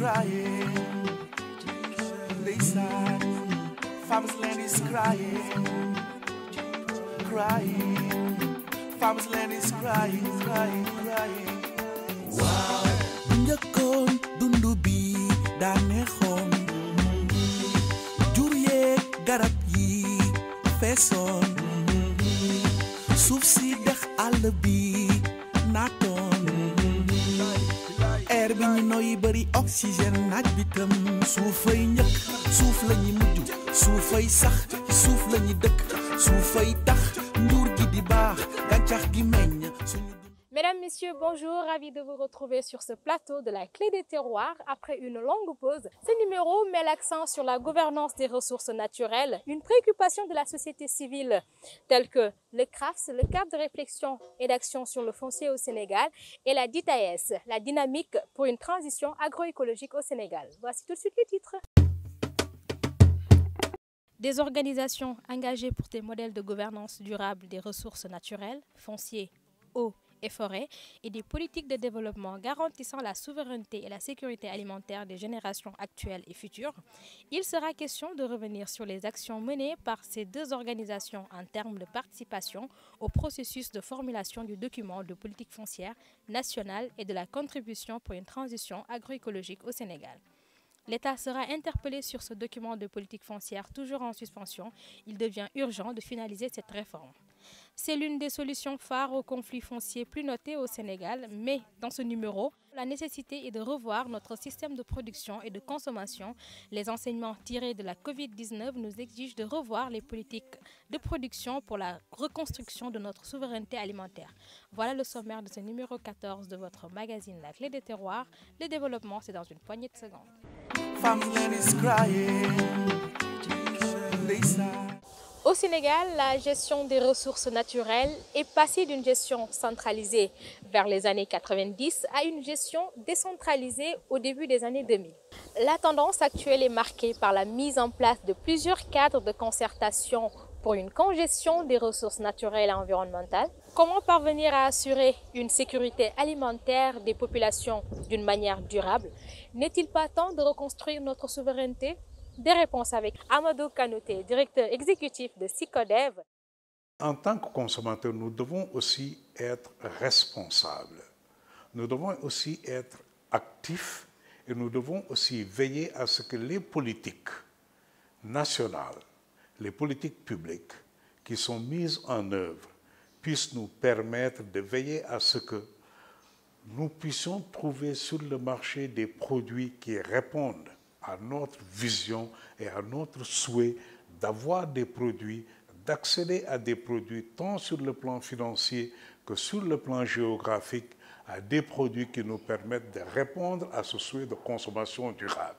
crying. They sad. Farmers land is crying. Crying. Farmers land is crying, crying, crying. Wow. Bunjakon dundu bi da neexoon. Jur yeeg garab yi feesoon. Suuf si dex àll bi naatoon. Air bi ñu noyyi bari oxygène naaj bi tam suufay ñëkk suuf la ñuy mujj suufay sax suuf la ñuy dëkk suufay tax nduur gi di baax gàncax gi meññ suñu. Mesdames, Messieurs, bonjour, ravi de vous retrouver sur ce plateau de la Clé des Terroirs. Après une longue pause, ce numéro met l'accent sur la gouvernance des ressources naturelles, une préoccupation de la société civile, telle que le CRAFS, le cadre de réflexion et d'action sur le foncier au Sénégal, et la DITAES, la dynamique pour une transition agroécologique au Sénégal. Voici tout de suite les titres. Des organisations engagées pour des modèles de gouvernance durable des ressources naturelles, foncier, eau et forêts, et des politiques de développement garantissant la souveraineté et la sécurité alimentaire des générations actuelles et futures. Il sera question de revenir sur les actions menées par ces deux organisations en termes de participation au processus de formulation du document de politique foncière nationale et de la contribution pour une transition agroécologique au Sénégal. L'État sera interpellé sur ce document de politique foncière toujours en suspension. Il devient urgent de finaliser cette réforme. C'est l'une des solutions phares au conflit foncier plus noté au Sénégal, mais dans ce numéro, la nécessité est de revoir notre système de production et de consommation. Les enseignements tirés de la Covid-19 nous exigent de revoir les politiques de production pour la reconstruction de notre souveraineté alimentaire. Voilà le sommaire de ce numéro 14 de votre magazine La Clé des Terroirs. Le développement, c'est dans une poignée de secondes. Au Sénégal, la gestion des ressources naturelles est passée d'une gestion centralisée vers les années 90 à une gestion décentralisée au début des années 2000. La tendance actuelle est marquée par la mise en place de plusieurs cadres de concertation pour une congestion des ressources naturelles et environnementales. Comment parvenir à assurer une sécurité alimentaire des populations d'une manière durable? N'est-il pas temps de reconstruire notre souveraineté? Des réponses avec Amadou Kanouté, directeur exécutif de SICODEV. En tant que consommateurs, nous devons aussi être responsables. Nous devons aussi être actifs et nous devons aussi veiller à ce que les politiques nationales, les politiques publiques qui sont mises en œuvre puissent nous permettre de veiller à ce que nous puissions trouver sur le marché des produits qui répondent à notre vision et à notre souhait d'avoir des produits, d'accéder à des produits tant sur le plan financier que sur le plan géographique, à des produits qui nous permettent de répondre à ce souhait de consommation durable.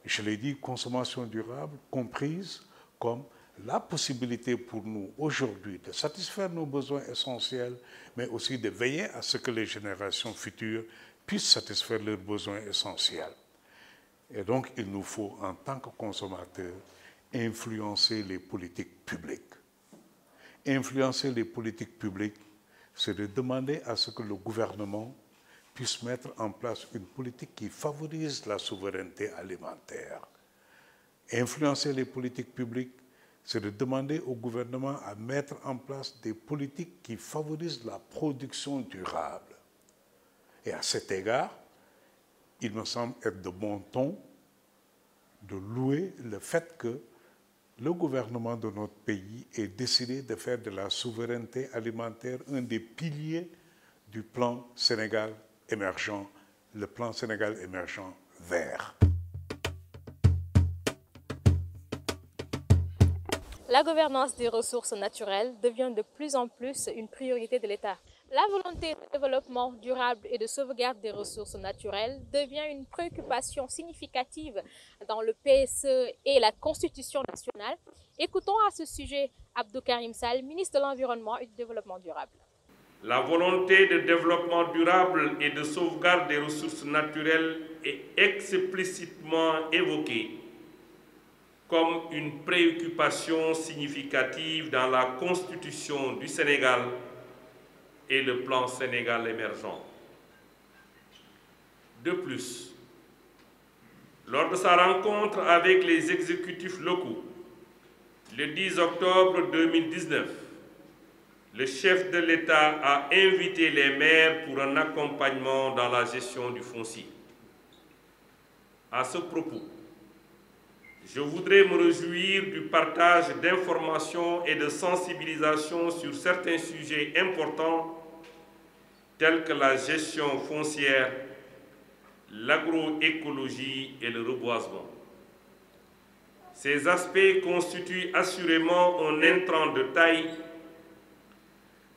Je l'ai dit, consommation durable comprise comme la possibilité pour nous aujourd'hui de satisfaire nos besoins essentiels, mais aussi de veiller à ce que les générations futures puissent satisfaire leurs besoins essentiels. Et donc, il nous faut, en tant que consommateurs, influencer les politiques publiques. Influencer les politiques publiques, c'est de demander à ce que le gouvernement puisse mettre en place une politique qui favorise la souveraineté alimentaire. Influencer les politiques publiques, c'est de demander au gouvernement à mettre en place des politiques qui favorisent la production durable. Et à cet égard, il me semble être de bon ton de louer le fait que le gouvernement de notre pays ait décidé de faire de la souveraineté alimentaire un des piliers du plan Sénégal émergent, le plan Sénégal émergent vert. La gouvernance des ressources naturelles devient de plus en plus une priorité de l'État. La volonté de développement durable et de sauvegarde des ressources naturelles devient une préoccupation significative dans le PSE et la Constitution nationale. Écoutons à ce sujet Abdou Karim Sall, ministre de l'Environnement et du Développement durable. La volonté de développement durable et de sauvegarde des ressources naturelles est explicitement évoquée comme une préoccupation significative dans la Constitution du Sénégal et le plan Sénégal émergent. De plus, Lors de sa rencontre avec les exécutifs locaux, le 10 octobre 2019, le chef de l'État a invité les maires pour un accompagnement dans la gestion du foncier. À ce propos, je voudrais me réjouir du partage d'informations et de sensibilisation sur certains sujets importants tels que la gestion foncière, l'agroécologie et le reboisement. Ces aspects constituent assurément un intrant de taille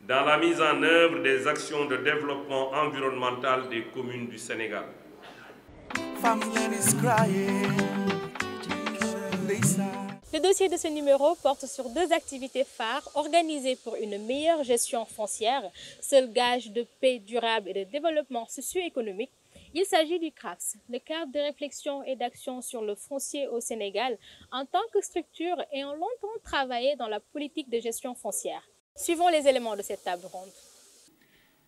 dans la mise en œuvre des actions de développement environnemental des communes du Sénégal. Le dossier de ce numéro porte sur deux activités phares organisées pour une meilleure gestion foncière, seul gage de paix durable et de développement socio-économique. Il s'agit du CRAFS, le cadre de réflexion et d'action sur le foncier au Sénégal, en tant que structure ayant longtemps travaillé dans la politique de gestion foncière. Suivons les éléments de cette table ronde.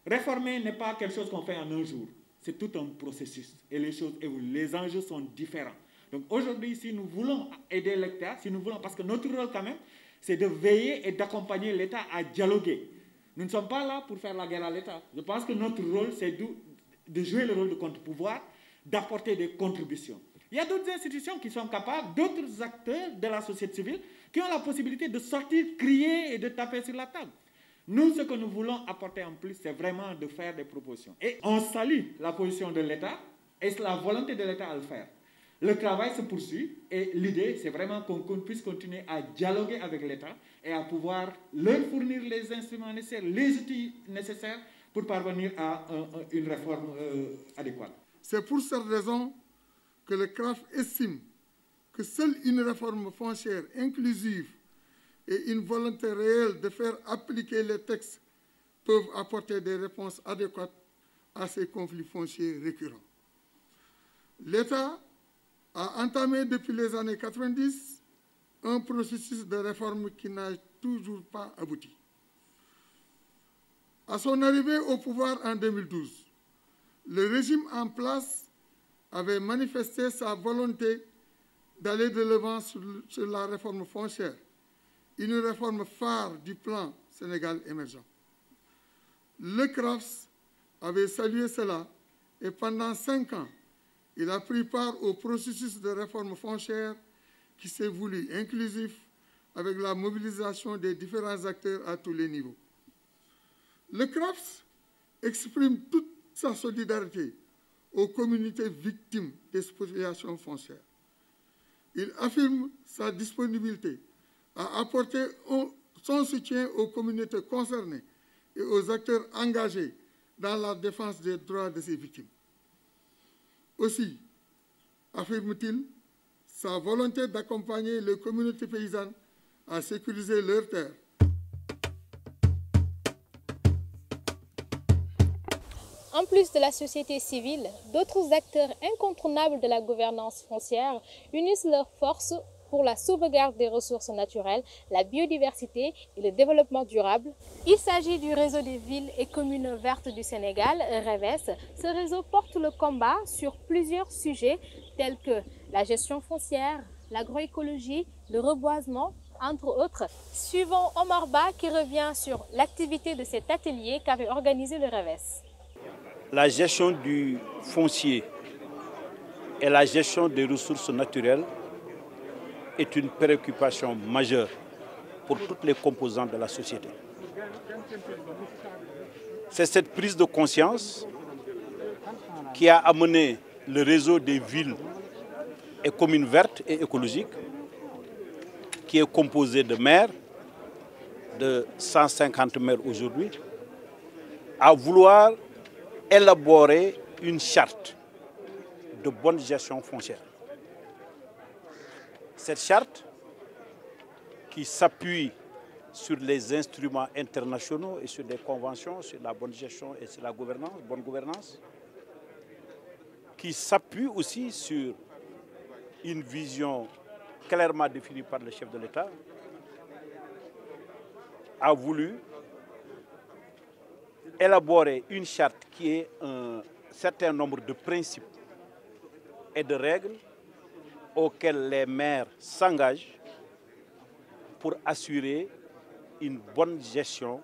Réformer n'est pas quelque chose qu'on fait en un jour, c'est tout un processus et les choses évoluent, les enjeux sont différents. Donc aujourd'hui, si nous voulons aider l'État, parce que notre rôle quand même, c'est de veiller et d'accompagner l'État à dialoguer. Nous ne sommes pas là pour faire la guerre à l'État. Je pense que notre rôle, c'est de jouer le rôle de contre-pouvoir, d'apporter des contributions. Il y a d'autres institutions qui sont capables, d'autres acteurs de la société civile, qui ont la possibilité de sortir, crier et de taper sur la table. Nous, ce que nous voulons apporter en plus, c'est vraiment de faire des propositions. Et on salue la position de l'État et la volonté de l'État à le faire. Le travail se poursuit et l'idée, c'est vraiment qu'on puisse continuer à dialoguer avec l'État et à pouvoir leur fournir les instruments nécessaires, les outils nécessaires pour parvenir à une réforme adéquate. C'est pour cette raison que le CRAF estime que seule une réforme foncière inclusive et une volonté réelle de faire appliquer les textes peuvent apporter des réponses adéquates à ces conflits fonciers récurrents. L'État a entamé depuis les années 90 un processus de réforme qui n'a toujours pas abouti. À son arrivée au pouvoir en 2012, le régime en place avait manifesté sa volonté d'aller de l'avant sur la réforme foncière, une réforme phare du plan Sénégal émergent. Le CRAFS avait salué cela et pendant 5 ans, il a pris part au processus de réforme foncière qui s'est voulu inclusif avec la mobilisation des différents acteurs à tous les niveaux. Le CRAFS exprime toute sa solidarité aux communautés victimes des spoliations foncières. Il affirme sa disponibilité à apporter son soutien aux communautés concernées et aux acteurs engagés dans la défense des droits de ces victimes. Aussi, affirme-t-il, sa volonté d'accompagner les communautés paysannes à sécuriser leurs terres. En plus de la société civile, d'autres acteurs incontournables de la gouvernance foncière unissent leurs forces pour la sauvegarde des ressources naturelles, la biodiversité et le développement durable. Il s'agit du réseau des villes et communes vertes du Sénégal, REVES. Ce réseau porte le combat sur plusieurs sujets tels que la gestion foncière, l'agroécologie, le reboisement, entre autres. Suivons Omar Ba qui revient sur l'activité de cet atelier qu'avait organisé le REVES. La gestion du foncier et la gestion des ressources naturelles est une préoccupation majeure pour toutes les composantes de la société. C'est cette prise de conscience qui a amené le réseau des villes et communes vertes et écologiques, qui est composé de maires, de 150 maires aujourd'hui, à vouloir élaborer une charte de bonne gestion foncière. Cette charte, qui s'appuie sur les instruments internationaux et sur des conventions sur la bonne gestion et sur la bonne gouvernance, qui s'appuie aussi sur une vision clairement définie par le chef de l'État, a voulu élaborer une charte qui est un certain nombre de principes et de règles auxquels les maires s'engagent pour assurer une bonne gestion,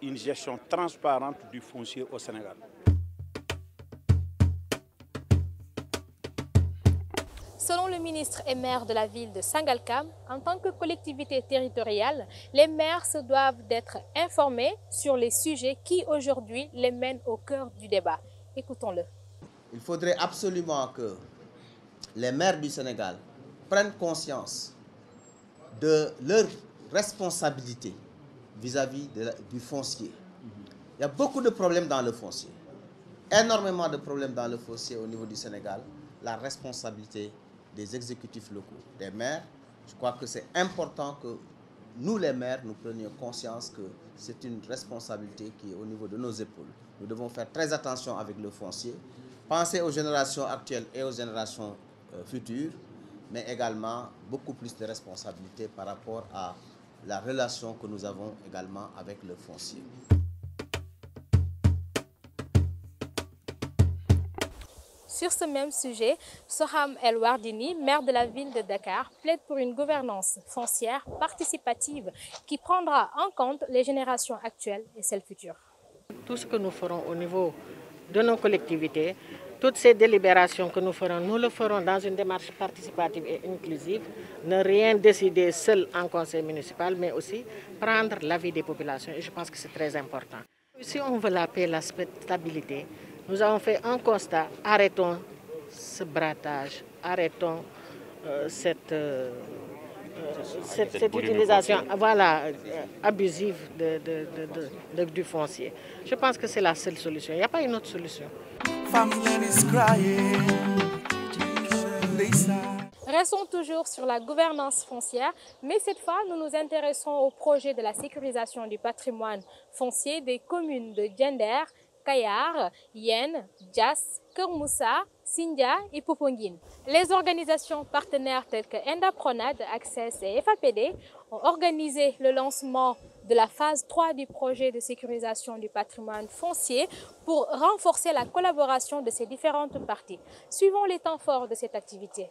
une gestion transparente du foncier au Sénégal. Selon le ministre et maire de la ville de Sangalkam, en tant que collectivité territoriale, les maires se doivent d'être informés sur les sujets qui aujourd'hui les mènent au cœur du débat. Écoutons-le. Il faudrait absolument que les maires du Sénégal prennent conscience de leur responsabilité vis-à-vis du foncier. Il y a beaucoup de problèmes dans le foncier, énormément de problèmes dans le foncier au niveau du Sénégal. La responsabilité des exécutifs locaux, des maires, je crois que c'est important que nous les maires, nous prenions conscience que c'est une responsabilité qui est au niveau de nos épaules. Nous devons faire très attention avec le foncier, penser aux générations actuelles et aux générations futures, mais également beaucoup plus de responsabilités par rapport à la relation que nous avons également avec le foncier. Sur ce même sujet, Soham El Wardini, maire de la ville de Dakar, plaide pour une gouvernance foncière participative qui prendra en compte les générations actuelles et celles futures. Tout ce que nous ferons au niveau de nos collectivités, toutes ces délibérations que nous ferons, nous le ferons dans une démarche participative et inclusive, ne rien décider seul en conseil municipal, mais aussi prendre l'avis des populations. Et je pense que c'est très important. Si on veut la paix, la stabilité, nous avons fait un constat, arrêtons ce brattage, arrêtons cette utilisation abusive du foncier. Je pense que c'est la seule solution, il n'y a pas une autre solution. Restons toujours sur la gouvernance foncière, mais cette fois, nous nous intéressons au projet de la sécurisation du patrimoine foncier des communes de Diender, Kayar, Yen, Diass, Keur Moussa, Sindia et Popenguine. Les organisations partenaires telles que ENDA Pronad, Access et FAPD ont organisé le lancement de la phase 3 du projet de sécurisation du patrimoine foncier pour renforcer la collaboration de ces différentes parties. Suivons les temps forts de cette activité.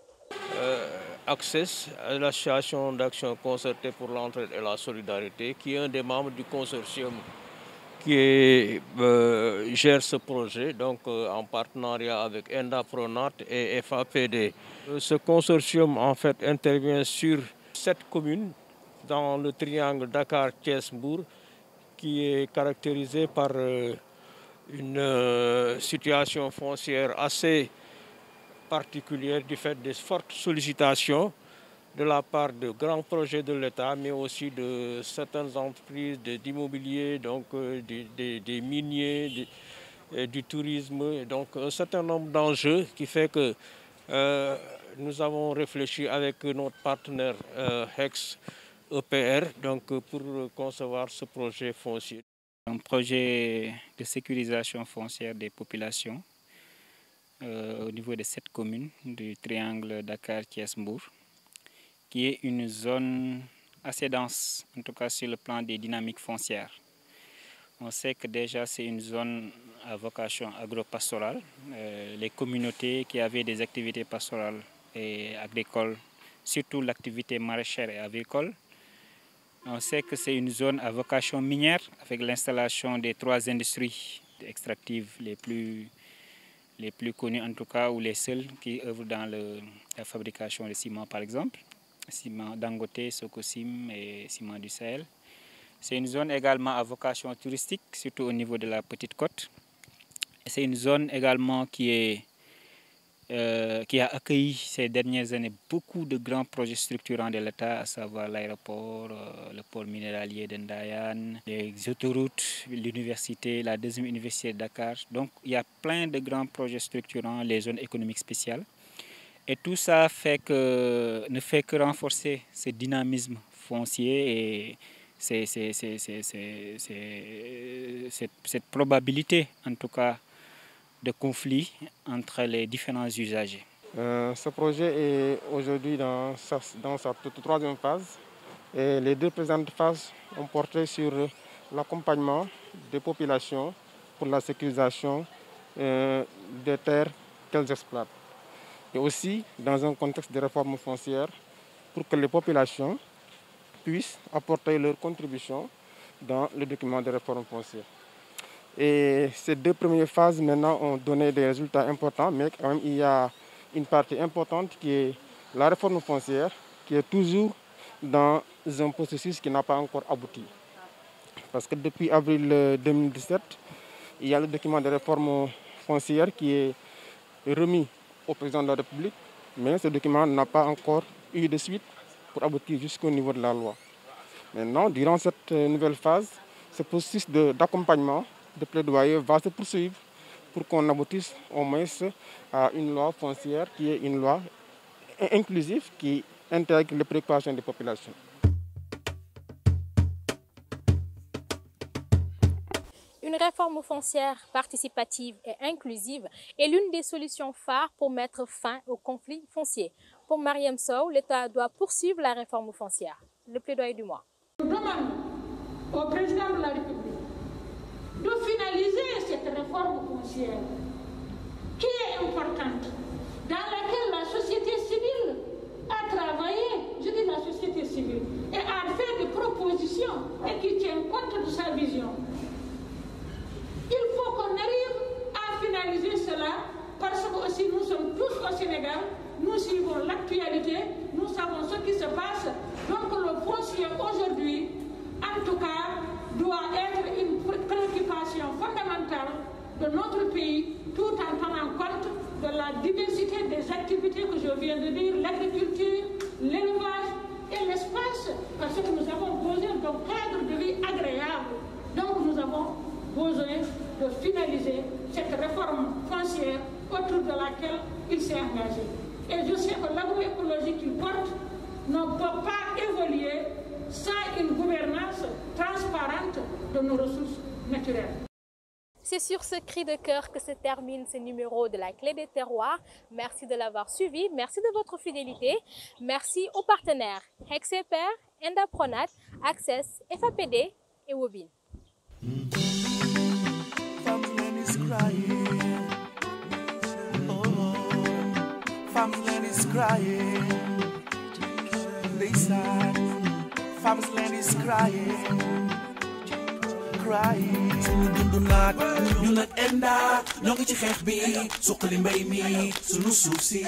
Access, l'association d'action concertée pour l'entraide et la solidarité, qui est un des membres du consortium qui gère ce projet, donc en partenariat avec ENDA Pronat et FAPD. Ce consortium en fait intervient sur 7 communes dans le triangle Dakar-Thiès-Mbour, qui est caractérisé par une situation foncière assez particulière du fait des fortes sollicitations de la part de grands projets de l'État, mais aussi de certaines entreprises d'immobilier, donc des miniers, du tourisme, donc un certain nombre d'enjeux qui fait que nous avons réfléchi avec notre partenaire HEX EPR donc, pour concevoir ce projet foncier. Un projet de sécurisation foncière des populations au niveau de 7 communes du triangle Dakar-Thiès-Mbour, qui est une zone assez dense, en tout cas sur le plan des dynamiques foncières. On sait que déjà c'est une zone à vocation agro-pastorale. Les communautés qui avaient des activités pastorales et agricoles, surtout l'activité maraîchère et agricole, on sait que c'est une zone à vocation minière avec l'installation des 3 industries extractives les plus connues en tout cas, ou les seules qui œuvrent dans la fabrication de ciment par exemple. Ciment Dangote, Socosim et Ciment du Sahel. C'est une zone également à vocation touristique, surtout au niveau de la Petite Côte. C'est une zone également qui a accueilli ces dernières années beaucoup de grands projets structurants de l'État, à savoir l'aéroport, le pôle minéralier de Ndayan, les autoroutes, l'université, la 2e université de Dakar. Donc il y a plein de grands projets structurants, les zones économiques spéciales. Et tout ça ne fait que renforcer ce dynamisme foncier et cette probabilité, en tout cas, de conflit entre les différents usagers. Ce projet est aujourd'hui dans sa 3e phase. Et les 2 présentes phases ont porté sur l'accompagnement des populations pour la sécurisation des terres qu'elles exploitent. et aussi dans un contexte de réforme foncière pour que les populations puissent apporter leur contribution dans le document de réforme foncière. Et ces 2 premières phases maintenant ont donné des résultats importants, mais quand même il y a une partie importante qui est la réforme foncière, qui est toujours dans un processus qui n'a pas encore abouti. Parce que depuis avril 2017, il y a le document de réforme foncière qui est remis au président de la République, mais ce document n'a pas encore eu de suite pour aboutir jusqu'au niveau de la loi. Maintenant, durant cette nouvelle phase, ce processus d'accompagnement, de plaidoyer va se poursuivre pour qu'on aboutisse au moins à une loi foncière qui est une loi inclusive qui intègre les préoccupations des populations. Une réforme foncière participative et inclusive est l'une des solutions phares pour mettre fin au conflit foncier. Pour Mariam Sow, l'État doit poursuivre la réforme foncière. Le plaidoyer du mois. Nous demandons au président de la République de finaliser cette réforme foncière qui est importante, dans laquelle la société civile a travaillé, je dis la société civile, et a fait des propositions et qui tient compte de sa vision. Il faut qu'on arrive à finaliser cela parce que aussi nous sommes tous au Sénégal, nous suivons l'actualité, nous savons ce qui se passe. Donc le foncier aujourd'hui, en tout cas, doit être une préoccupation fondamentale de notre pays, tout en tenant compte de la diversité des activités que je viens de dire, l'agriculture, l'élevage et l'espace, parce que nous avons besoin d'un cadre de vie agréable. Donc nous avons besoin de finaliser cette réforme foncière autour de laquelle il s'est engagé. Et je sais que l'agroécologie qu'il porte ne peut pas évoluer sans une gouvernance transparente de nos ressources naturelles. C'est sur ce cri de cœur que se termine ce numéro de la Clé des Terroirs. Merci de l'avoir suivi, merci de votre fidélité. Merci aux partenaires Hexeper, Endapronat, Access, FAPD et Wobin. Farmers land is crying. They sad. Farmers land is crying. Crying. Sunu dundu naat ñu nag enda ñoo ngi ci xeex bi suqali mbay mi sunu suuf si